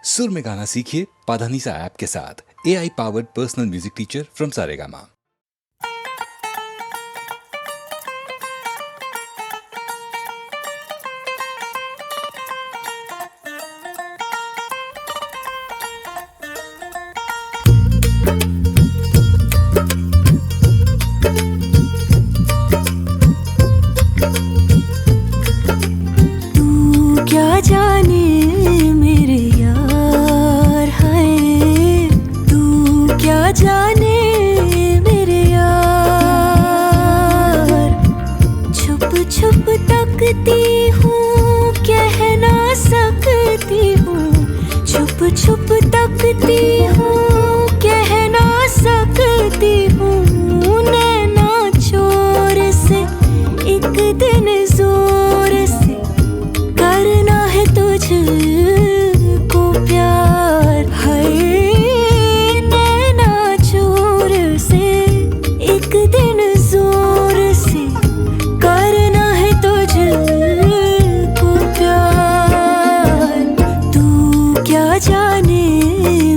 सुर में गाना सीखिए पाधानीसा ऐप के साथ। AI powered personal music teacher from Saregama. क्या जाने मेरे यार है, तू क्या जाने मेरे यार। छुप छुप तकती हूँ, कह ना सकती हूँ। छुप छुप तकती हूँ, कह ना सकती हूँ। नैना चोर से एक दिन जोर से करना है तुझको प्यार है। नैना चोर से एक दिन जोर से करना है तुझको प्यार। तू क्या जाने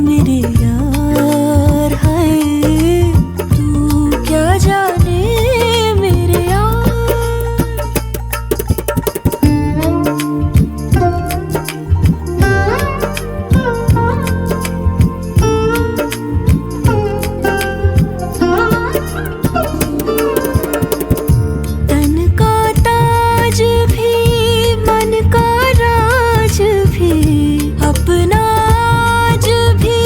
मेरे यार है, तू क्या जाने मेरे यार। तन का ताज भी मन का राज भी अपना आज भी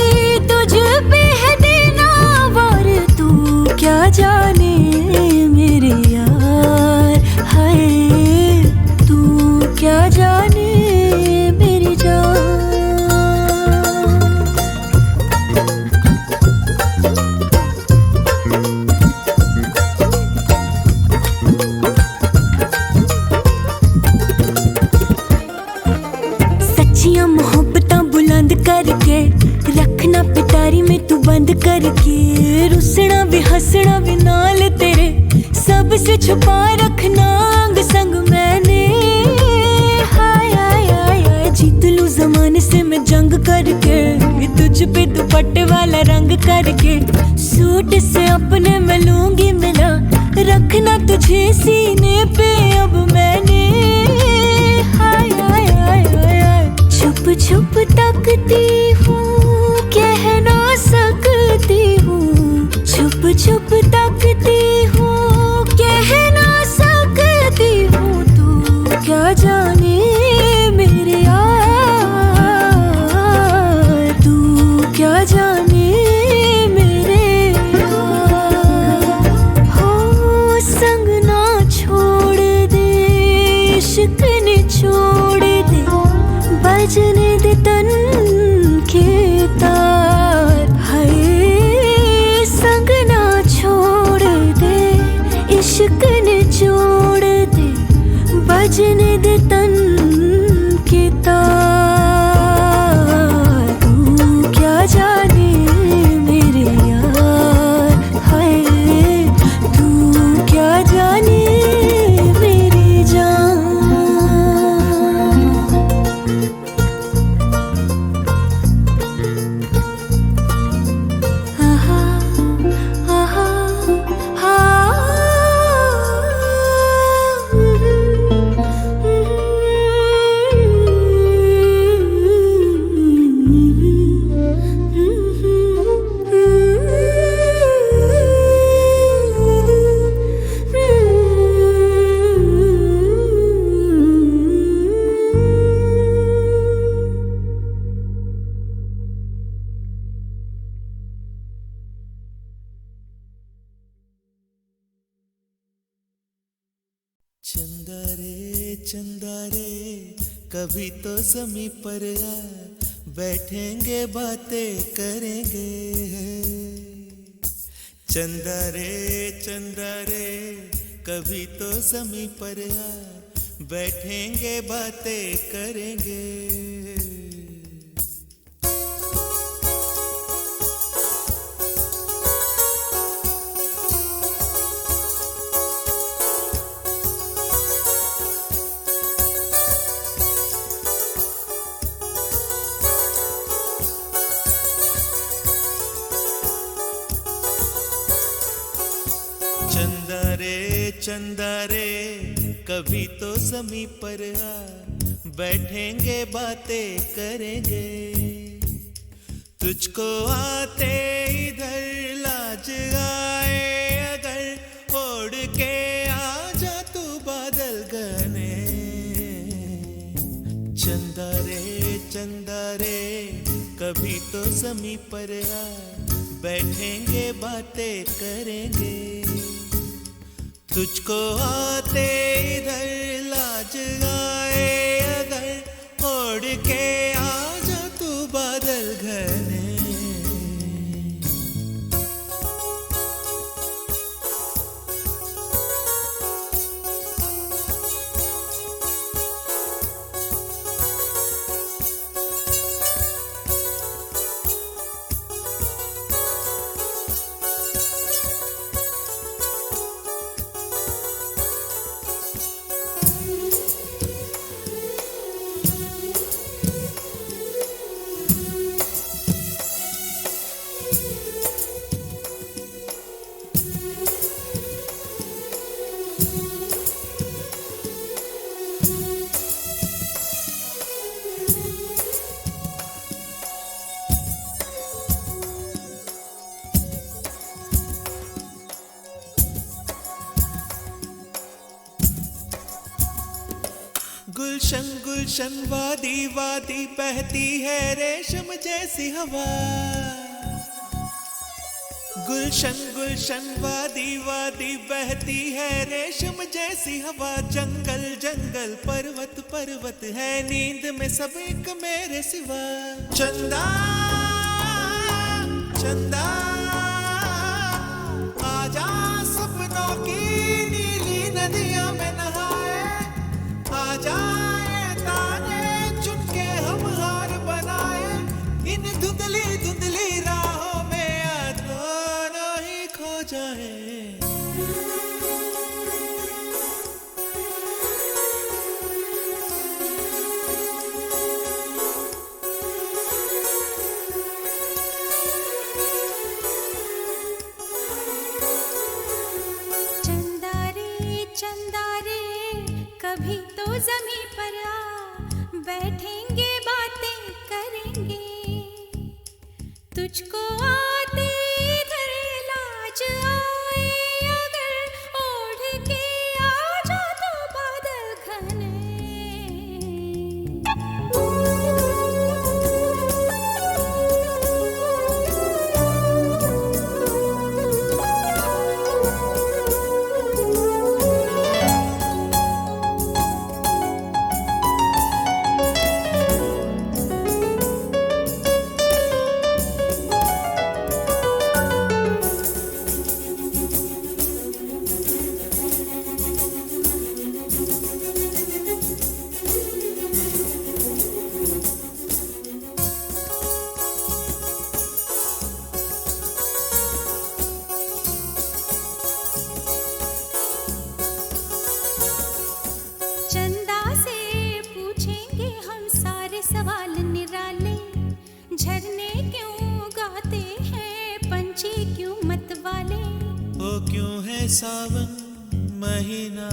तुझ पे है देना वार। तू क्या जाने मेरे यार है, तू क्या जाने मेरी जान। सच्चियां मोहब्बतां बुलंद करके रखना पिटारी में तू बंद करके। रुसना भी हंसना भी नाल तेरे सबसे छुपा रखना अंग संग मैंने। हाय हाय हाय हाय जीत लूं जमाने से मैं जंग करके, तुझ पे दुपट्टे वाला रंग करके। सूट से अपने मैं लूंगी मिला, रखना तुझे सीने पे अब मैंने। हाय हाय हाय हाय हाय छुप छुप तकती हूँ, कह ना सकती हूँ। छुप छुप तकती हूँ, कह ना सकती हूँ। तू क्या जाने मेरे यार, तू क्या जाने मेरे यार। हो संग ना छोड़ दे, इश्क ने छोड़ दे। बजने दे तन के तार है, संग ना छोड़ दे। इश्क ने छोड़ दे, बजने दे तन के तार। तू क्या जाने मेरे यार है, तू क्या जाने मेरी जान। आहा आहा चंदा रे कभी तो ज़मीं पर आ, बैठेंगे बातें करेंगे। चंदा रे कभी तो ज़मीं पर आ, बैठेंगे बातें करेंगे। चंदा रे कभी तो ज़मीं पर आ, बैठेंगे बातें करेंगे। तुझको आते इधर लाज आए अगर, ओढ़ के आ जा तू बादल घने। चंदा रे कभी तो ज़मीं पर आ, बैठेंगे बातें करेंगे। तुझको आते इधर लाज आए अगर, ओढ़ के आ जा तू बादल घने। गुलशन गुलशन वादी वादी बहती है रेशम जैसी हवा। गुलशन गुलशन वादी वादी बहती है रेशम जैसी हवा। जंगल जंगल पर्वत पर्वत है नींद में सब एक मेरे सिवा। चंदा चंदा आजा सपनों की नीली नदियों में नहाए। आजाए ताने चुनके हम हार बनाए। इन धुंधली धुंधली राहों में दोनों ही खो जाए। चंदा रे कभी तो ज़मीं पर आ, बैठेंगे बातें करेंगे। तुझको आते इधर लाज आए अगर, ओढ़ के आ जा तू बादल घने। चंदा से पूछेंगे हम सारे सवाल निराले। झरने क्यों गाते हैं पंछी क्यों मतवाले। ओ क्यों है सावन महीना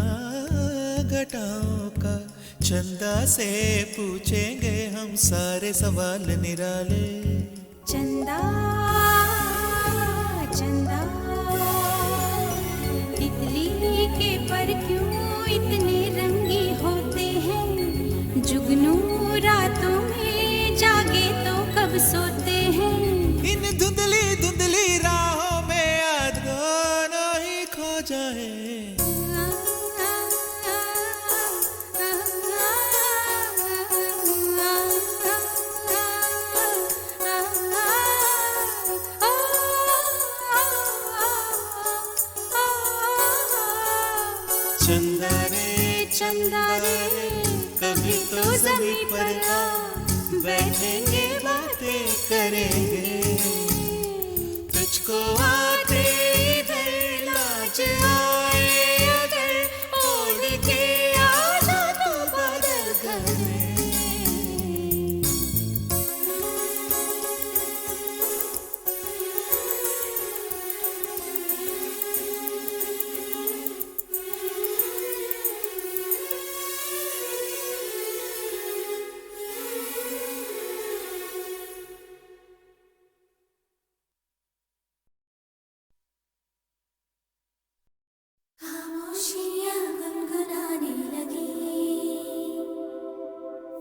घटाओं का। चंदा से पूछेंगे हम सारे सवाल निराले। चंदा चंदा तितली के पर क्यों इतने रंगी होते हैं। जुगनू रातों में जागे तो कब सोते हैं। इन धुंधली धुंधली राहों में दोनों ही खो जाए। चंदा रे कभी तो ज़मीं पर आ, बैठेंगे बातें खामोशियाँ गुनगुनाने लगी,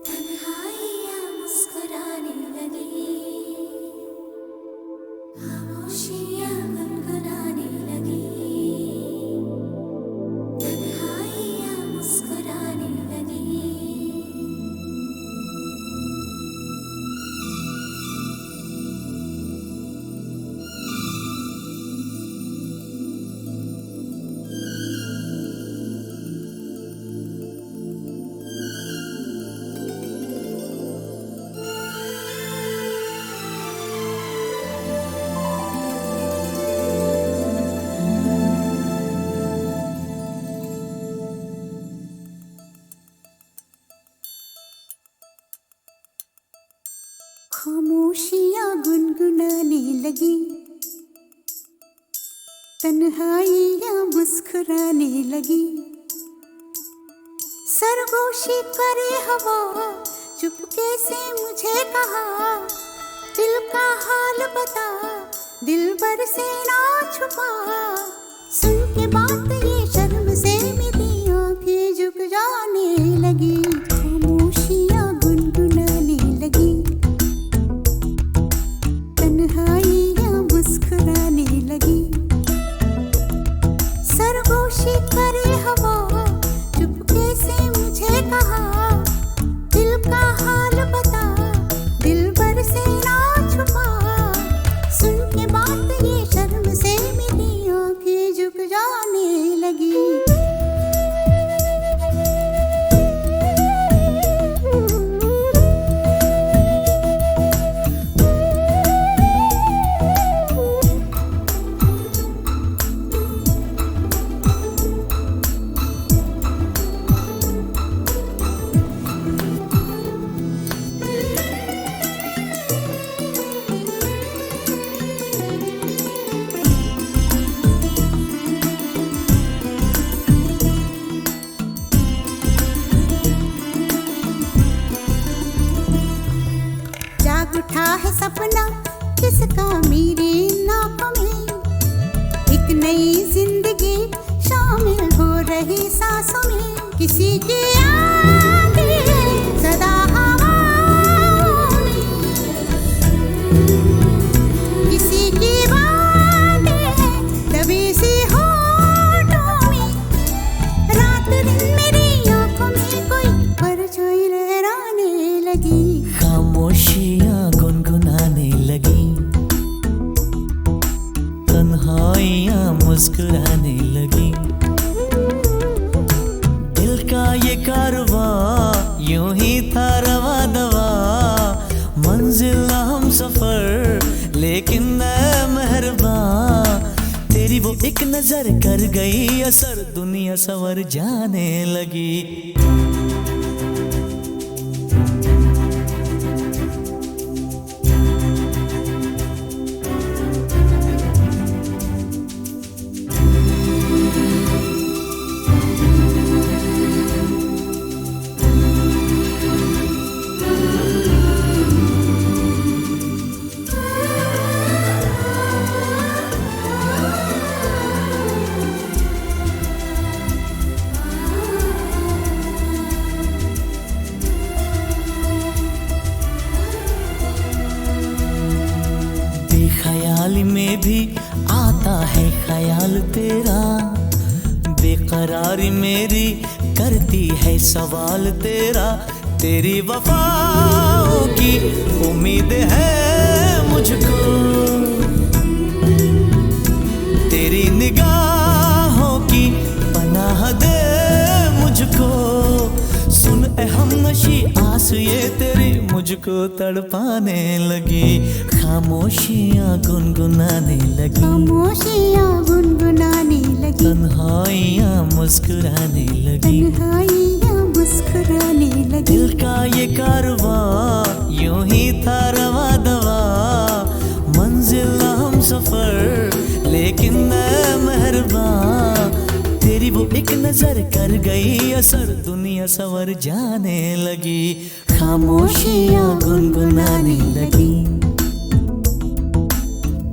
तन्हाइयाँ मुस्कुराने लगी, खामोशियाँ गुनगुनाने लगी, तन्हाइयाँ मुस्कुराने लगी। खामोशियाँ गुनगुनाने लगी, तन्हाइयाँ मुस्कुराने लगी, सरगोशी करे हवा, चुपके से मुझे कहा, दिल का हाल बता, दिल भर से ना छुपा। सुन के बात ये शर्म से मेरी आंखें झुक जाने लगी, खामोशियाँ गुनगुनाने लगी, तन्हाइयाँ मुस्कुराने लगी, सरगोशी करे हवा, चुपके से मुझे कहा, दिल का हाल बता, दिल भर से ना छुपा। सुन के बात ये शर्म से मेरी आंखें झुक जाने लगी। उठा है सपना किसका मेरे नाकों में, एक नई जिंदगी शामिल हो रही सांसों में, किसी की आगे सदा हवाओं में, किसी की बातें दबी सी होठों में, रात दिन मेरी आंखों में कोई परछाई लहराने लगी, खामोशियाँ गुनगुनाने लगी, तन्हाइयाँ मुस्कुराने लगी, दिल का ये कारवां यूं ही था रवा दवा, मंजिल हम सफर लेकिन ऐ मेहरबान, तेरी वो एक नजर कर गई असर, दुनिया संवर जाने लगी। ख्याल में भी आता है ख्याल तेरा, बेकरारी मेरी करती है सवाल तेरा, तेरी वफाओं की उम्मीद है मुझको, तेरी निगाहों की पनाह दे मुझको, सुन ए हमनशी आस ये तेरी मुझको तड़पाने लगी, खामोशियाँ गुनगुनाने लगी, खामोशियाँ गुनगुनाने लगी, तन्हाइयाँ मुस्कुराने लगी, तन्हाइयाँ मुस्कुराने लगी, दिल का ये कारवां यूं ही था रवा दवा, मंजिल हम सफर लेकिन ऐ मेहरबान, तेरी वो एक नजर कर गई असर, दुनिया संवर जाने लगी, खामोशियाँ गुनगुनाने लगी,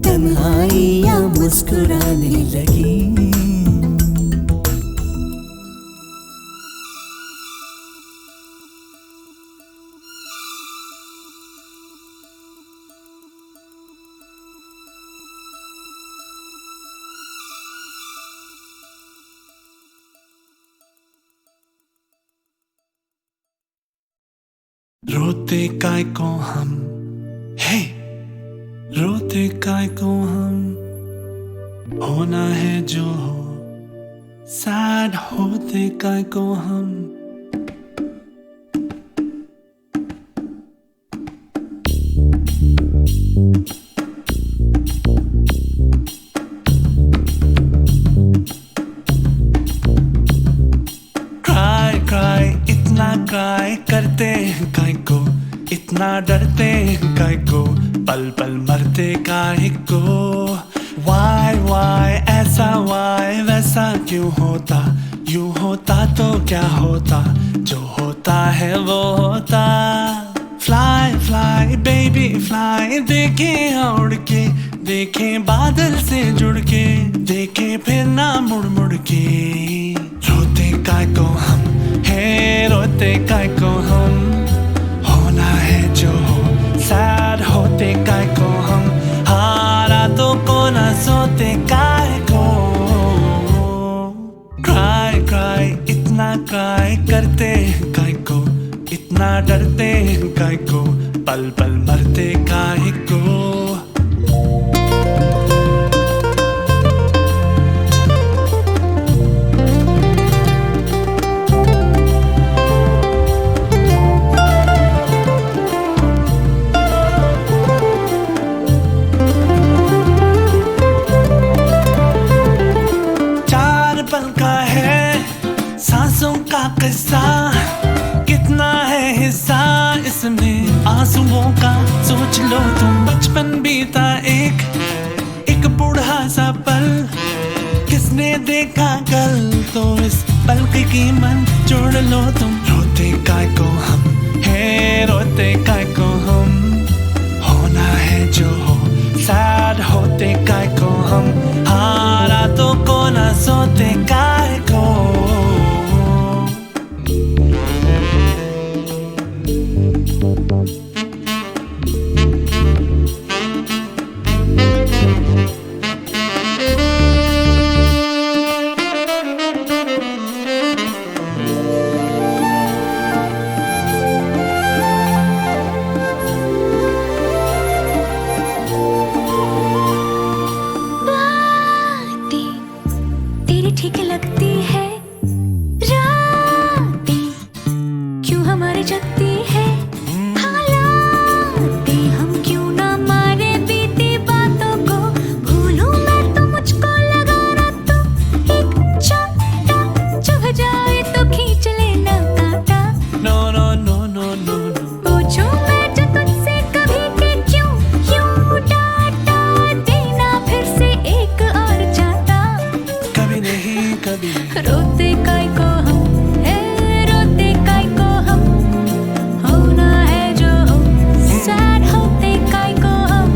तन्हाइयाँ मुस्कुराने लगी। रोते काय को हम, हे रोते काय को हम, होना है जो हो, सैड होते काय को हम। क्राई इतना क्राई करते हैं काय को, इतना डरते हैं काय को, पल पल मरते काय को। वाई ऐसा वाई वैसा क्यों होता, यूं होता तो क्या होता, जो होता है वो होता। फ्लाई फ्लाई बेबी फ्लाई, देखे उड़ के, देखे बादल से जुड़ के, देखे फिर ना मुड़ मुड़ के। रोते काय को हम, हे रोते काय को हम, होना है जो हो, सैड होते काय को हम, हारा तो को ना सोते काय को। क्राई इतना क्राई करते हैं काय को, इतना डरते हैं काय को, पल पल मरते काय को। सांसों का किस्सा कितना है हिस्सा इसमें आंसुओं का, सोच लो तुम। बचपन बीता एक बूढ़ा सा पल, किसने देखा कल, तो इस पल की कीमत जोड़ लो तुम। रोते काय को हम, हे रोते काय को हम, होना है जो हो, सैड होते काय को हम, हारा तो को ना सोते काय को। ठीक लगती है रातें, क्यों हमारी जगती है हालातें, हम क्यों ना मारे बीती बातों को, भूलूं मैं तो मुझको लगा ना तो एक चाटा, चुभ जाए तो खींच लेना कांटा। No no no no no no, पूछूं मैं जो तुझसे कभी कि क्यों यूं डांटा, देना फिर से एक और चाटा। कभी नहीं कभी। रोते काय को हम, हे रोते काय को हम, होना है जो हो, सैड होते काय को हम,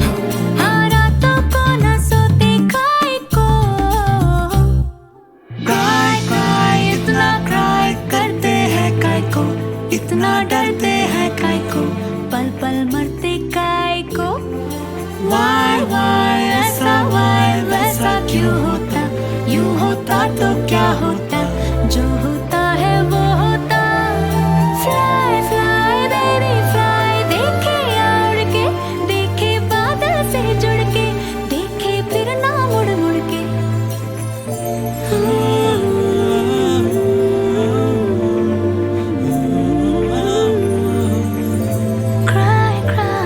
हारा तो को ना सोते काय को। क्राई इतना क्राई करते हैं काय को, इतना डरते हैं काय को, पल पल मरते काय को। वाई ऐसा वाई वैसा क्यों होता, यूं होता तो क्या होता, जो होता है वो होता। फ्लाई फ्लाई बेबी फ्लाई, देखे उड़ के, देखे बादल से जुड़ के, देखे फिर ना मुड़ मुड़ के। क्राई क्राई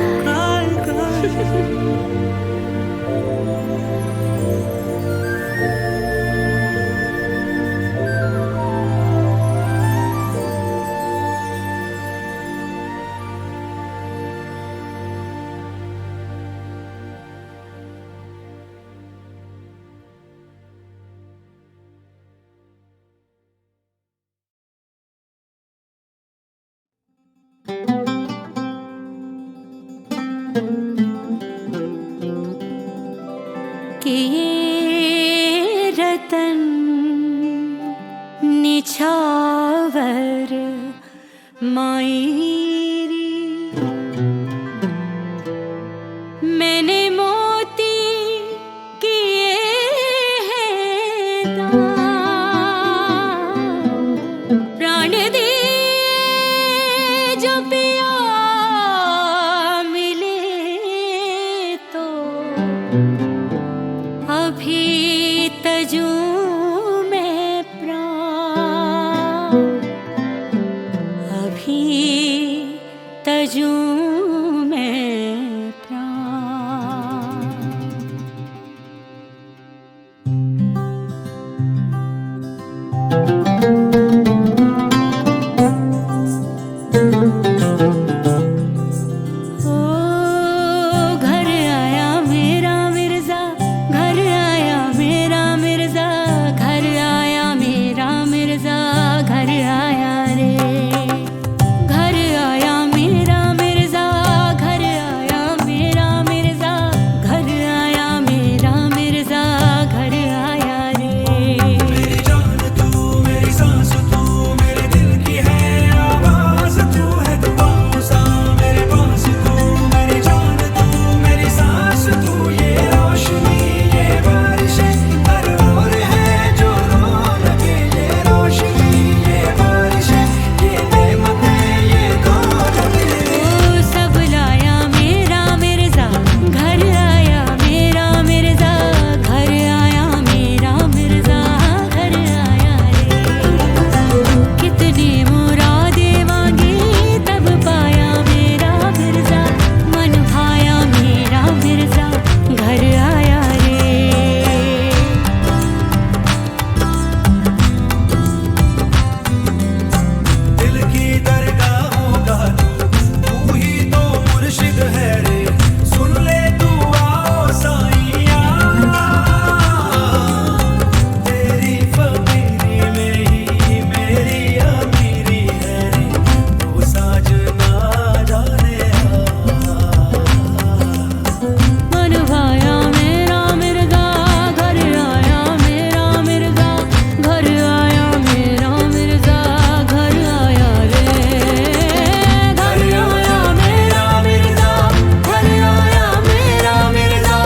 कि ये रतन निछावर मायरी, मैंने मोती किए हैं दान, प्राण दिए जो पिया अभी तजू में प्राण, अभी तजू में प्राण। ओ घर आया मेरा मिर्जा, घर आया मेरा मिर्जा, घर आया मेरा मिर्जा, घर आया रे। घर आया मेरा मिर्जा, घर आया मेरा मिर्जा, घर आया मेरा मिर्जा, घर आया रे। मेरी जान तू, मेरी सांस तू, मेरे दिल की है आवाज तू है दुआओं सा मेरे पास तू। मेरी जान तू, मेरी सांस तू, ये रोशनी ये बारिशें हर ओर है जो रौनकें। ये रोशनी ये बारिशें ये नेमतें ये दौलतें। ओ सब लाया मेरा मिर्जा, घर आया मेरा मिर्जा, घर आया मेरा मिर्जा, घर आया रे। कितनी मुरादें मांगी तब पाया मेरा मिर्जा, मन भाया मेरा मिर्जा, घर आया रे। दिल की दरगाहों का तू ही तो मुर्शिद है रे। सुन ले तू आओ साईया, तेरी फकीरी में ही मेरी अमीरी है रे। तू साजना जाने मन भाया मेरा मिर्जा, घर आया मेरा मिर्जा, घर आया मेरा मिर्जा, घर आया रे। घर आया मेरा मिर्जा, घर आया मेरा मिर्जा,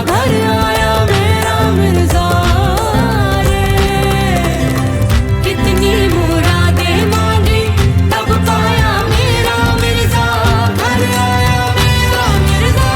घर आया मेरा मिर्जा रे। कितनी मुरादें मांगी तब पाया मेरा मिर्जा, घर आया मेरा मिर्जा।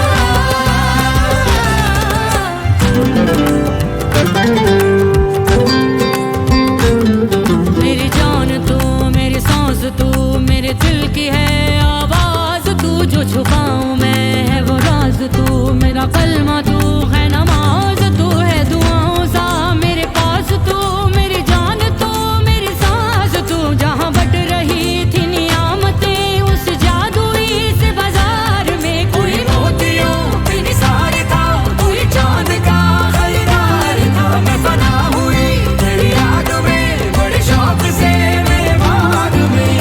मेरी जान तू, मेरी सांस तू, मेरे दिल की है आवाज तू। जो छुपाऊं मैं है वो राज तू, मेरा कलमा तू है नमाज तू है दुआओं सा मेरे पास तू। मेरी जान तू, मेरी सांस तू, जहाँ बट रही थी नियामतें उस जादुई से बाजार में। कोई मोतियों की निसार था, कोई चांद का खरीदार था। मैं फना हुई तेरी याद में, बड़े शौक से मेरे बाग में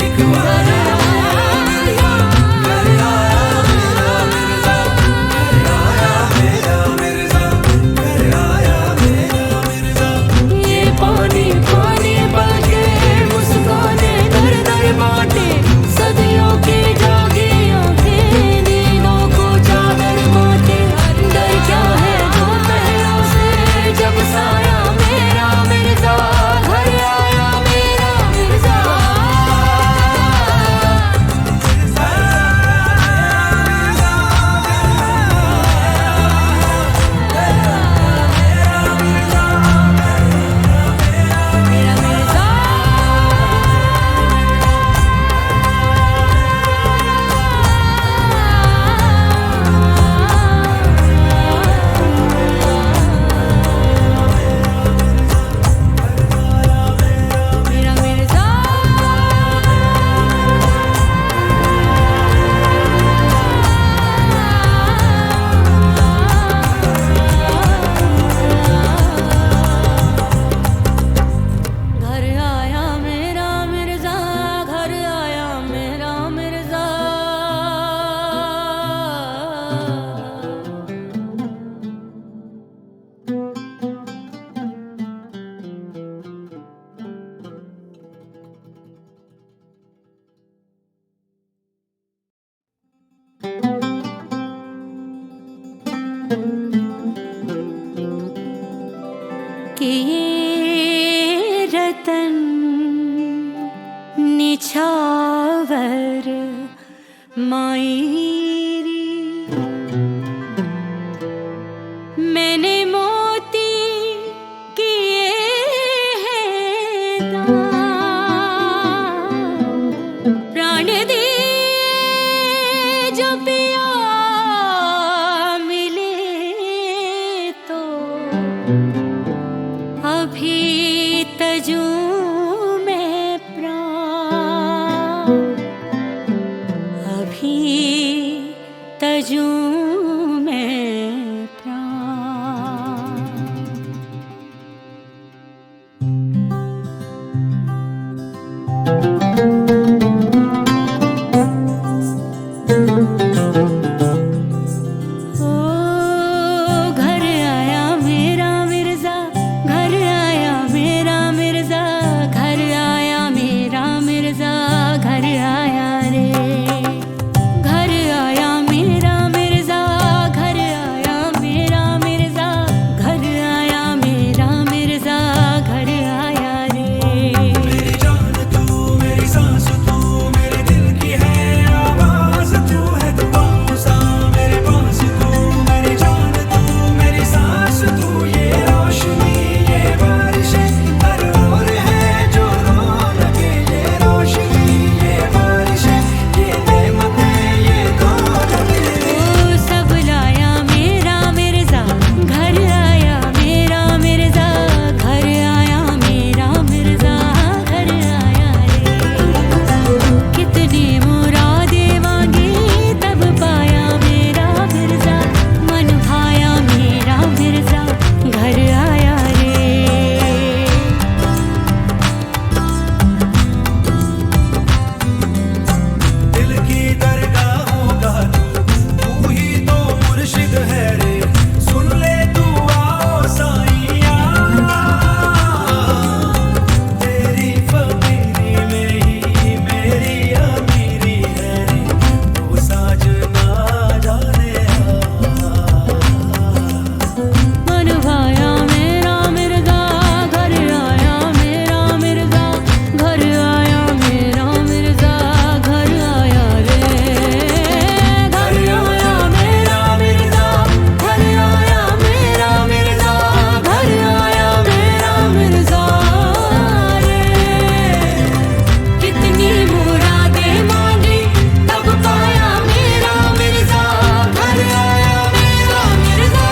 लिखवाया मेरा मिर्जा, घर आया मेरा मिर्जा। ये पानी पानी बगे मुस्काने दर दर बाटे, सदियों की जागी आंखें नींदों को चादर बाटे। अंदर क्या है दो पहरों से जब साया मेरा मिर्जा, घर आया मेरा मिर्जा। मेरा मिर्जा मेरा मिर्जा। घर आया मेरा मिर्जा, घर आया मेरा मिर्जा। कि ये रतन निछावर मायरी भजूं मैं प्राण। ओ घर आया मेरा मिर्जा, घर आया मेरा मिर्जा, घर आया मेरा मिर्जा, घर आया रे। घर आया मेरा मिर्जा, घर आया मेरा मिर्जा, घर आया मेरा मिर्जा, घर आया रे। मेरी जान तू मेरी सांस तू मेरे दिल की है आवाज तू है दुआओं सा मेरे पास तू मेरी जान तू मेरी सांस तू ये रोशनी ये बारिशें हर ओर है जो रौनके ये रोशनी ये बारिशें ये नेमतें ये दौलतें। ओ सब लाया मेरा मिर्जा, घर आया मेरा मिर्जा, घर आया मेरा मिर्जा, घर आया रे। कितनी मुरादें मांगी तब पाया मेरा मिर्जा, मन भाया मेरा मिर्जा, घर आया रे। दिल की दरगाहों का तू ही तो मुर्शिद है रे सुन ले तू आओ साईया तेरी फकीरी में ही मेरी अमीरी है रे तू साजना जाने मन भाया मेरा मिर्जा, घर आया मेरा मिर्जा, घर आया मेरा मिर्जा, घर आया रे। घर आया मेरा मिर्जा, घर आया मेरा मिर्जा, घर आया मेरा मिर्जा रे। कितनी मुरादें मांगी तब पाया मेरा मिर्जा, घर आया मेरा मिर्जा।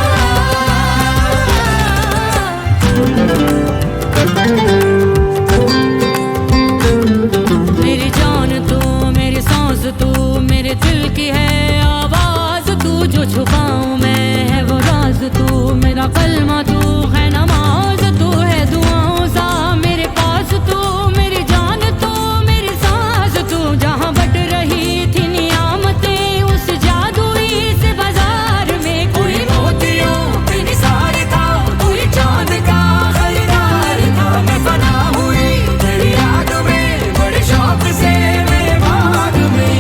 मेरी जान तू मेरी सांस तू मेरे दिल की है आवाज तू जो छुपाऊं मैं है वो राज तू मेरा कलमा तू है नमाज तू है दुआओं सा मेरे पास तू मेरी जान तू मेरी सांस तू जहाँ बट रही थी नियामतें उस जादुई से बाजार में कोई मोतियों पे निसार था कोई चांद का खरीदार था मैं फना हुई तेरी याद में बड़े शौक से मेरे बाग में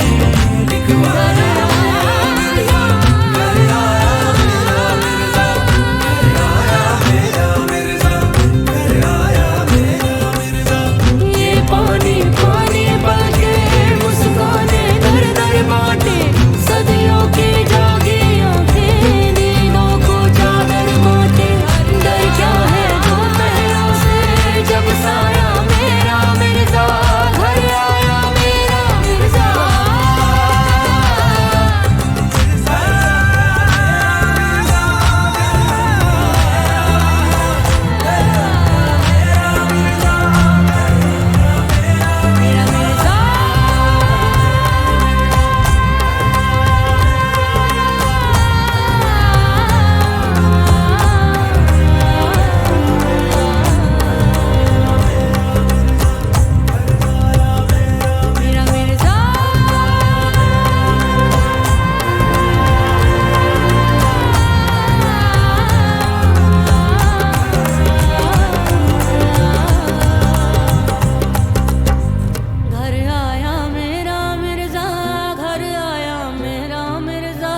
लिखवाया ये पानी पानी बलके मुस्काने दर दर बांटे सदियों की जागी आंखें नींदों को चादर बांटे डर क्या है दोपहरों से जब साया मेरा मिर्जा घर आया मेरा मिर्जा। मेरा मिर्जा मेरा मिर्जा घर आया मेरा मिर्जा, घर आया मेरा मिर्जा।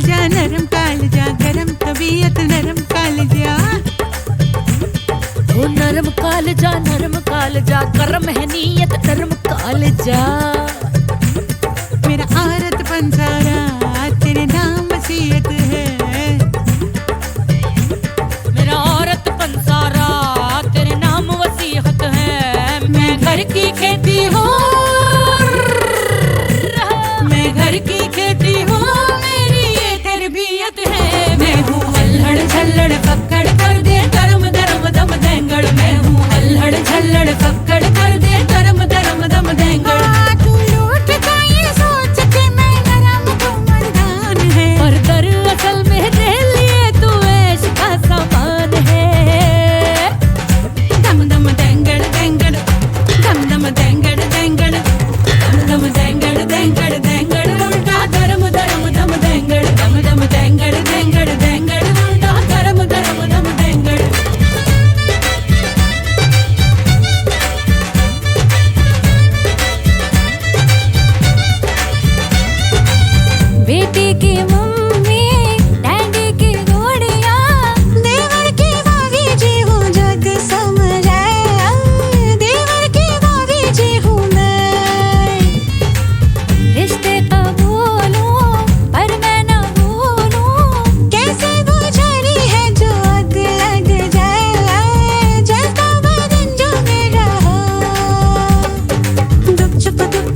कालजा नरम कालजा गरम तबीयत नरम कालजा ओ नरम कालजा गरम है नीयत नरम कालजा मेरा औरत पंसारा तेरे नाम वसीयत है मेरा औरत पंसारा तेरे नाम वसीयत है मैं घर की खेती हूँ मैं घर की खेती हूँ मेरी ये तरबियत है मैं हूँ अल्हड़ झल्लड़ फक्कड़ कर दे धर्म धर्म दम देंगड़ मैं हूँ अल्हड़ झल्लड़ फक्कड़ कर दे धर्म धर्म दम देंगड़ तू लूटता ये सोच के मैं नरम तू मर्दान है पर दरअसल मेरे लिए तू ऐश का सामान है दम दम देंगड़ देंगड़ दम दम देंगड़ देंगड़ दम दम देंगड़ देंगड़ देंगड़ उल्टा धर्म धर्म दम देंगड़ दम दम देंगड़ देंगड़ देंगड़ उल्टा धर्म धर्म दम देंगड़ बेटी की मम्मी डैडी की गोड़िया देवर की भाभी जी हूँ जग समझाए देवर की भाभी जी हूँ मैं रिश्ते कबूलूं पर मैं न भूलूं कैसे वो झड़ी है जो आग लग जाए जलता बदन जो मेरा हो गुप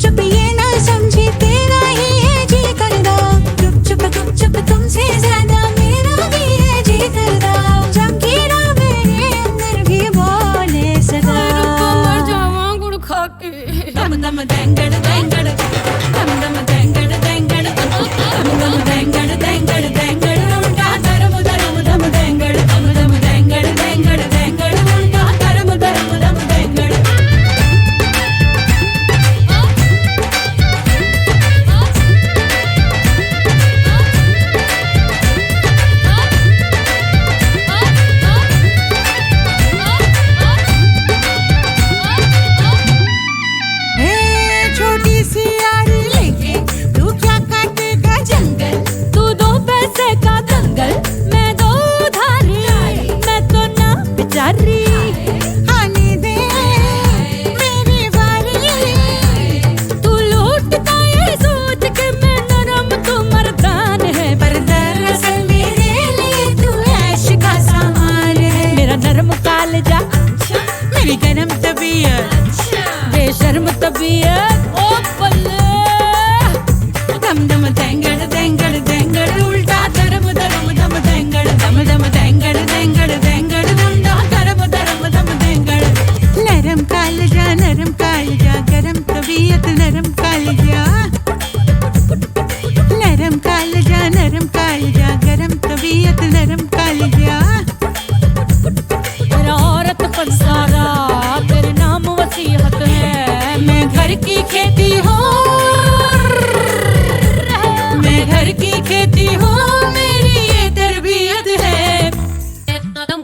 चुप ये ना समझी तेरा ही है जी करदा गुप चुप तुमसे ज्यादा मेरा भी है जी करदा जकीरा मेरे अंदर भी बोले सदा मर जावां गुड़ खा के दम दम देंगड़ देंगड़ दम दम देंगड़ देंगड़ दम दम देंगड़ देंगड़ देंगड़ उल्टा धर्म धर्म दम देंगड़ दम दम देंगड़ देंगड़ देंगड़ उल्टा धर्म धर्म दम देंगड़ छोटी सी यारी लेके तू क्या काटेगा जंगल तू दो पैसे का दंगल मैं दो उधारी मैं तो ना बेचारी आने दे मेरी बारी तू लूटता ये सोच के मैं नरम तू मर्दान है पर दरअसल मेरे लिए तू ऐश का सामान है मेरा नरम कालजा मेरी गरम तबीयत बेशर्म तबीयत ओ बल्ले दम दम देंगड़ देंगड़ देंगड़ उल्टा धर्म धर्म दम देंगड़ दम दम देंगड़ देंगड़ देंगड़ उल्टा धर्म धर्म दम देंगड़ नरम कालजा गरम तबीयत नरम कालजा गरम तबीयत नरम कालजा मेरा औरत पंसारा तेरे नाम वसीयत है मैं घर की खेती हूँ मैं घर की खेती हूँ मेरी ये तरबियत है दम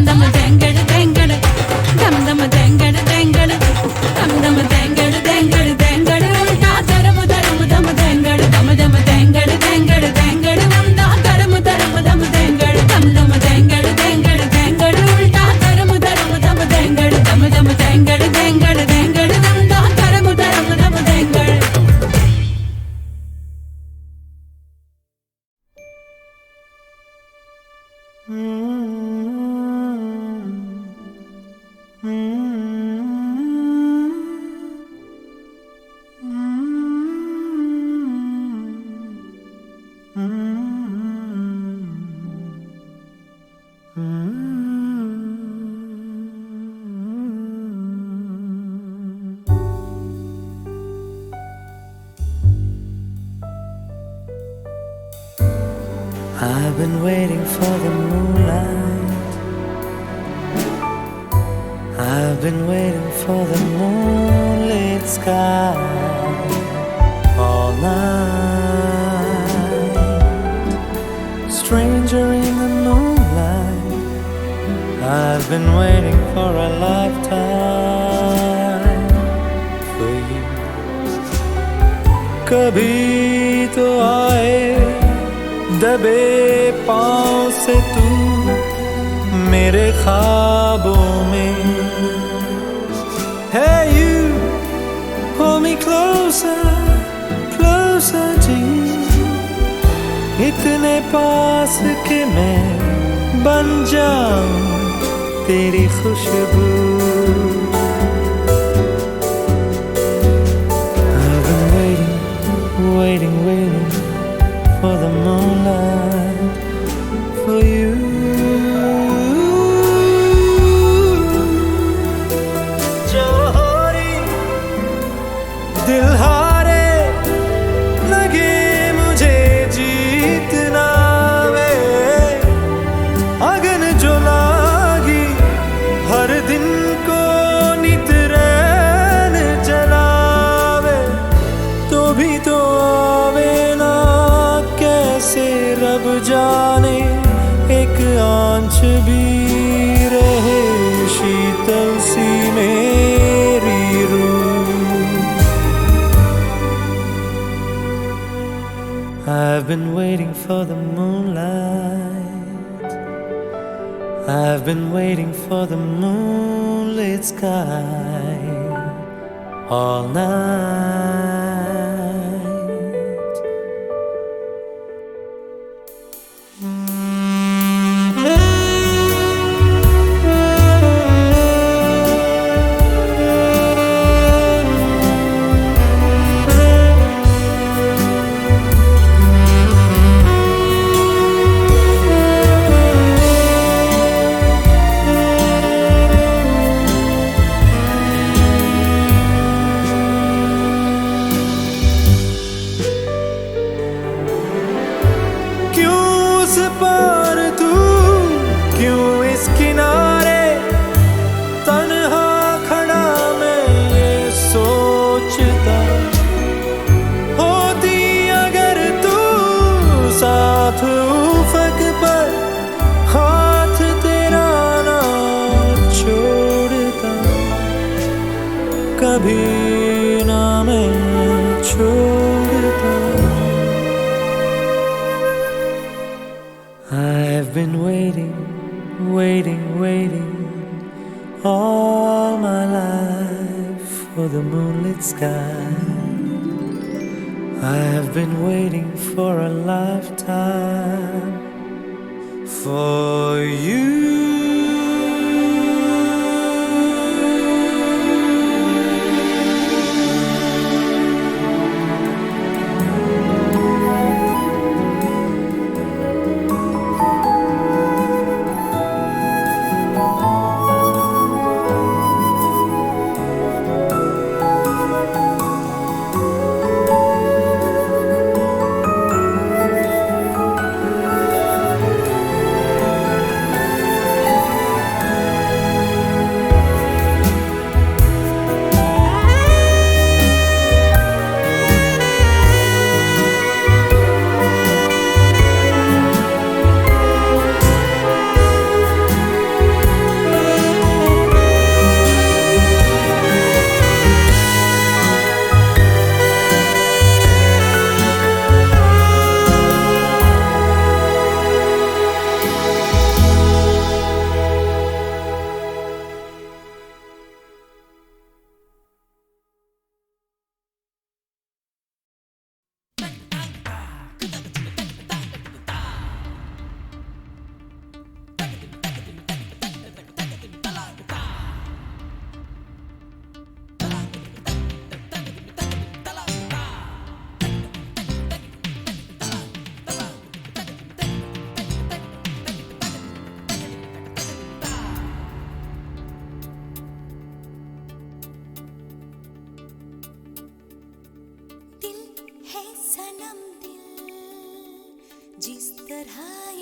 दम देंगड़ देंगड़ दम दम देंगड़ देंगड़ दम दम देंगड़ देंगड़ देंगड़ उल्टा धर्म धर्म दम देंगड़ दम दम देंगड़ देंगड़ देंगड़ उल्टा धर्म धर्म दम देंगड़ दम दम देंगड़ देंगड़ देंगड़ उल्टा धर्म धर्म दम देंगड़ दम दम देंगड़ देंगड़ देंगड़ उल्टा धर्म धर्म दम देंगड़ I've been waiting for the moonlight. I've been waiting for the moonlit sky all night. Stranger in the moonlight, I've been waiting for a lifetime for you. कभी तो आए दबे पाँव से तू मेरे ख्वाबों में. Hey you, pull me closer, closer to you. इतने पास कि मैं बन जाऊं तेरी खुशबू. I've been waiting, waiting, waiting for the moonlight for you. दिल हारे लगे मुझे जीतना वे, अगन जो लागी हर दिन को नित रैन जलावे. तो भी तो आवे ना कैसे रब जाने, एक आंच भी रहे शीतल सी मेरी रूह. I've been waiting for the moonlight. I've been waiting for the moonlit sky all night. उफक पर हाथ तेरा ना छोड़ता, कभी ना मैं छोड़ता. I've been waiting, waiting, waiting all my life for the moonlit sky. I have been waiting for a lifetime for you.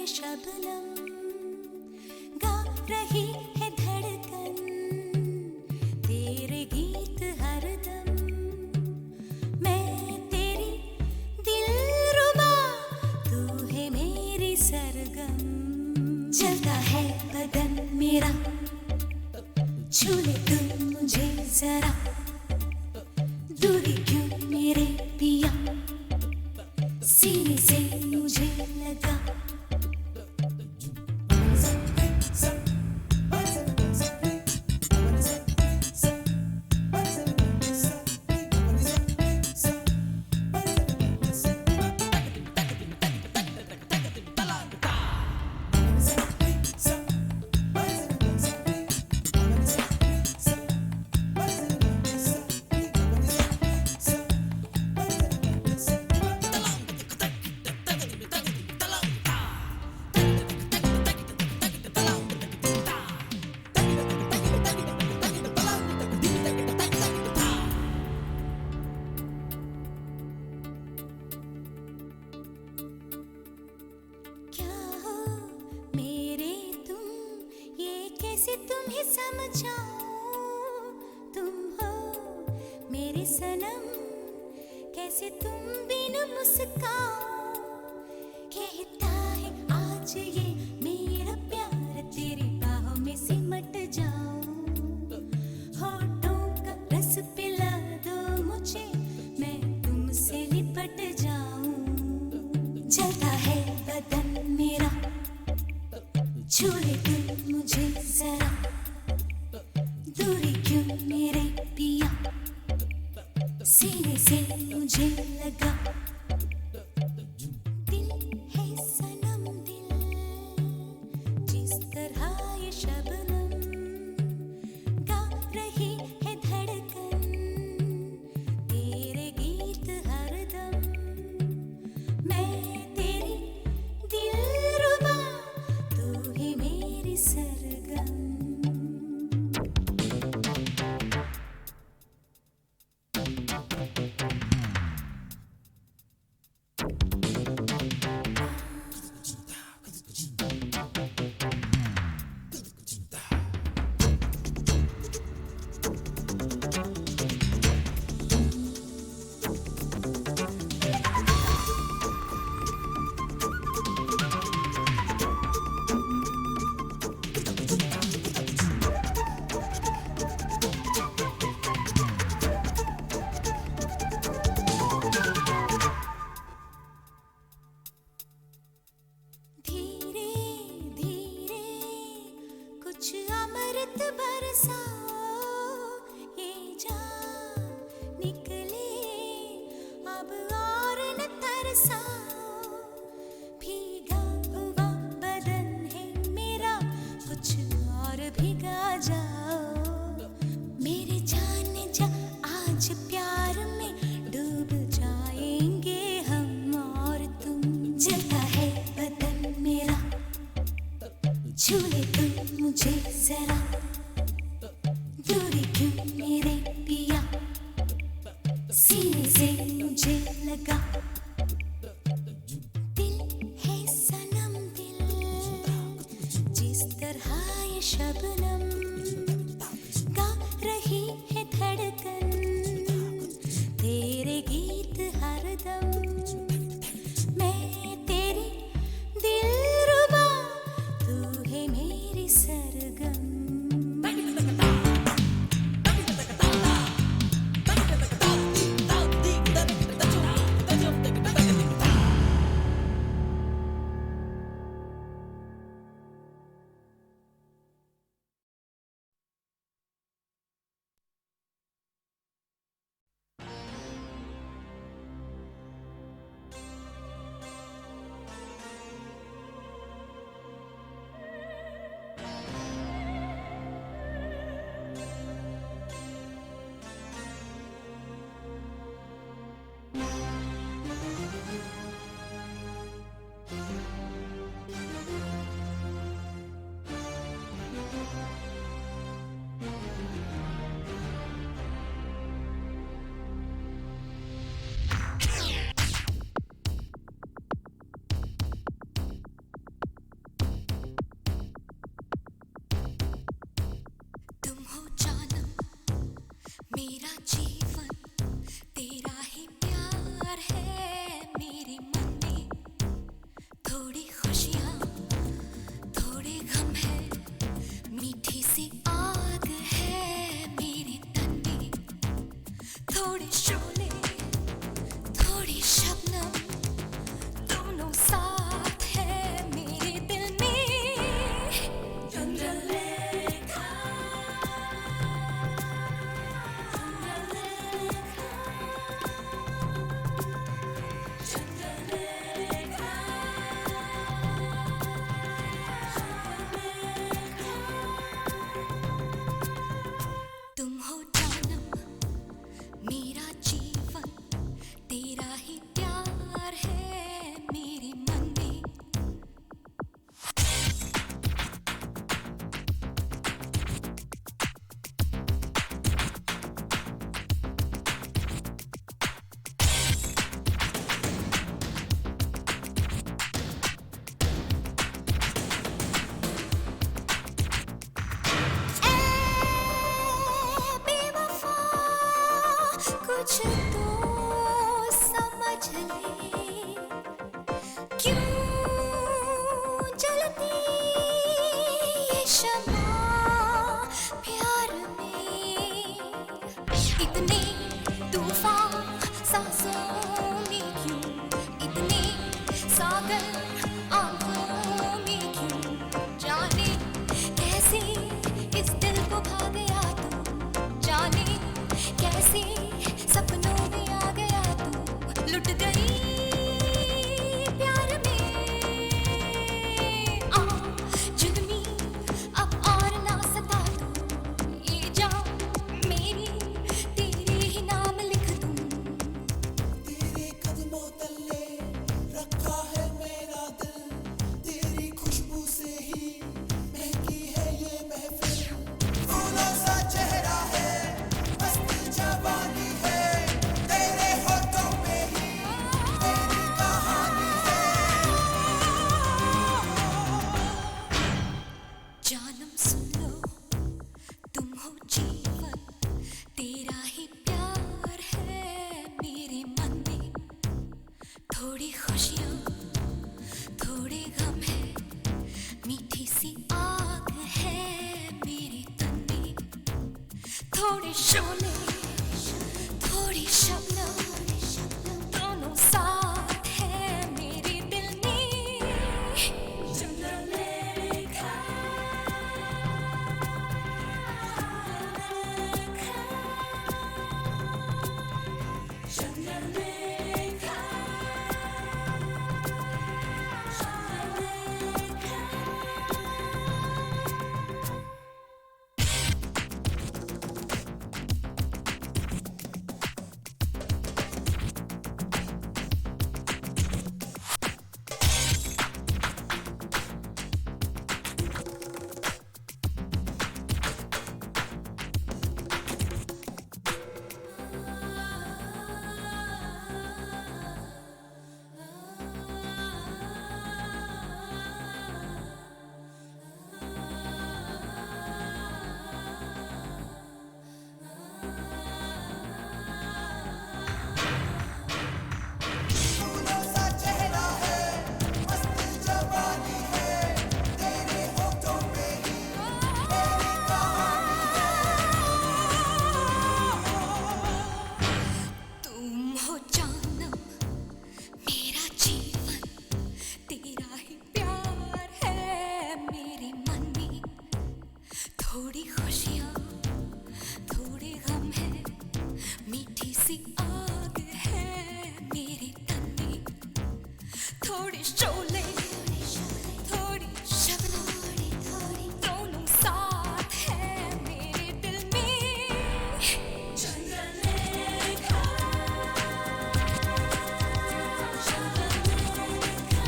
Shabnam गा रही है धड़कन दूरी क्यों मेरे पिया, सीने से मुझे लगा। तुम्हें समझाऊं, तुम हो मेरे सनम, कैसे तुम बिन मुस्काओ। कहता है आज ये मेरा प्यार, तेरी बाहों में सिमट जाऊं। होठों का रस पिला दो मुझे, मैं तुमसे लिपट जाऊं। जलता है बदन मेरा, छू ले तुम मुझे जरा। दूरी क्यों मेरे पिया, सीने से मुझे लगा। दिल है सनम दिल, जिस तरह ये शबनम गा रही है धड़कन, तेरे गीत हरदम। मैं तेरी दिलरुबा, तू ही मेरी सरगम। धीरे धीरे कुछ अमृत बरसाओ, ये जान निकले अब और न तरसाओ। भीगा हुआ बदन है मेरा, कुछ और भीगा जाओ। मेरे जान जा आज प्यार में डूब जाएंगे हम और तुम। जलता है बदन मेरा, छू ले तुम मुझे जरा। दूरी क्यों मेरे पिया, सीने से मुझे लगा। दिल है सनम दिल, जिस तरह ये शबनम गा रही है धड़कन, तेरे गीत हरदम। मैं तेरी दिलरुबा, तू है मेरी सरगम। तुम हो जानम मेरा जीवन, तेरा ही प्यार है मेरे मन में। थोड़ी खुशियाँ थोड़े गम है, मीठी सी आग है मेरे तन में। थोड़े शोले थोड़ी शबनम दोनों साथ है मेरे दिल में चंद्रलेखा तुम हो जानम मेरा जीवन तेरा ही प्यार है मेरे मन में बेवफा कुछ तो समझ ले क्यों जलती ये शम्मा प्यार में इतने तूफान सांसों में क्यों इतने सागर आंखों में क्यों जाने कैसे इस दिल को भा गया तू जाने कैसे सपनों में आ गया तू लुट गई प्यार में आ जुल्मी अब और ना सता तू ये जान मेरी तेरे ही नाम लिख दूं तेरे कदमों तले रखा है मेरा दिल तेरी खुशबू से ही महकी है ये महफिल फूलों सा चेहरा है मस्त जवानी है तेरे होठों पे ही तेरी कहानी है जानम सुन लो तुम हो जीवन तेरा ही प्यार है मेरे मन में थोड़ी खुशियाँ थोड़े गम है मीठी सी आग है मेरे तन में थोड़े शोले थोड़ी शबनम दोनों साथ है मेरे दिल में चंद्रलेखा चंद्रलेखा फूलों सा चेहरा है मस्त जवानी है तेरे होठों पे ही तेरी कहानी तुम हो जानम मेरा जीवन तेरा ही प्यार है मेरे मन में थोड़ी खुशियाँ थोड़े गम है मीठी सी आग है मेरे तन में थोड़े शोले थोड़ी शबनम दोनों साथ है मेरे दिल में चंद्रलेखा चंद्रलेखा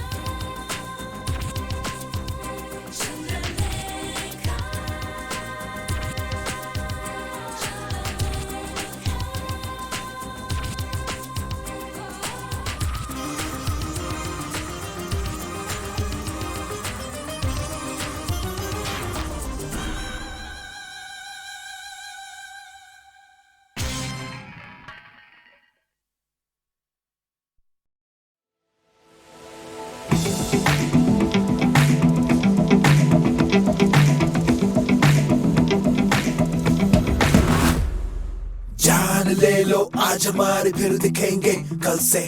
जान ले लो आज हमारे फिर दिखेंगे कल से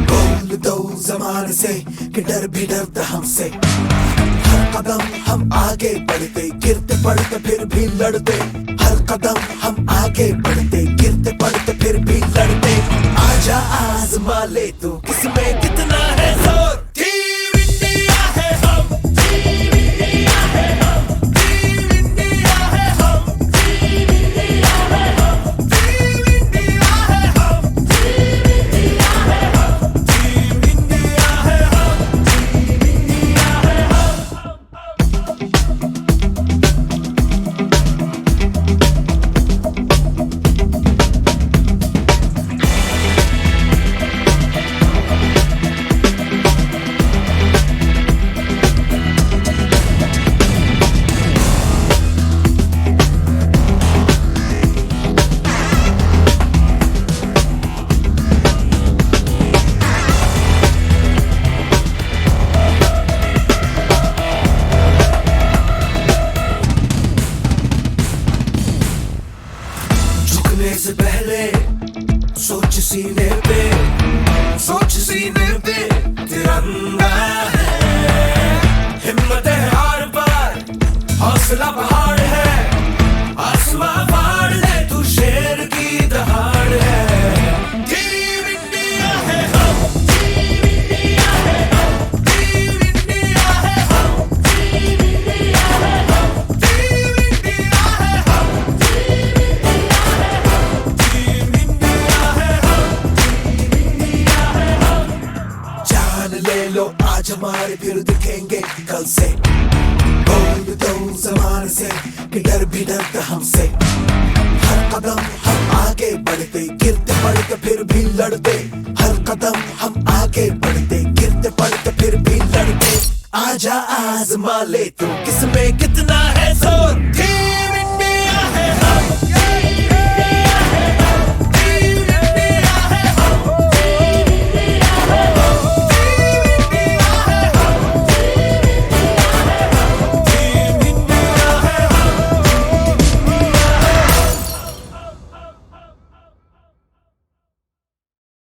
बोल दो जमाने से कि डर भी डरता हमसे हर कदम हम आगे बढ़ते गिरते पड़ते फिर भी लड़ते हर कदम हम आगे बढ़ते गिरते पड़ते फिर भी लड़ते आजा आजमा ले तू किसमें कितना है जोर टीम इंडिया है हम टीम इंडिया है हम टीम इंडिया है हम टीम इंडिया है हम टीम इंडिया है हम टीम इंडिया है हम टीम इंडिया है हम टीम इंडिया है हम झुकने से पहले सोच सीने पे तिरंगा है हिम्मत है हर बार हौसला पहाड़ है आसमां फाड़ दे तू शेर की दहाड़ है टीम इंडिया है हम टीम इंडिया है हम टीम इंडिया है हम टीम इंडिया है हम टीम इंडिया है हम टीम इंडिया है हम जान ले लो आज हमारे फिर दिखेंगे कल से बोल दो जमाने से कि डर भी डरता हमसे हर कदम हम आगे बढ़ते गिरते पड़ते फिर भी लड़ते हर कदम हम आगे बढ़ते गिरते पड़ते फिर भी लड़ते आजा आजमा ले तू किसमें कितना है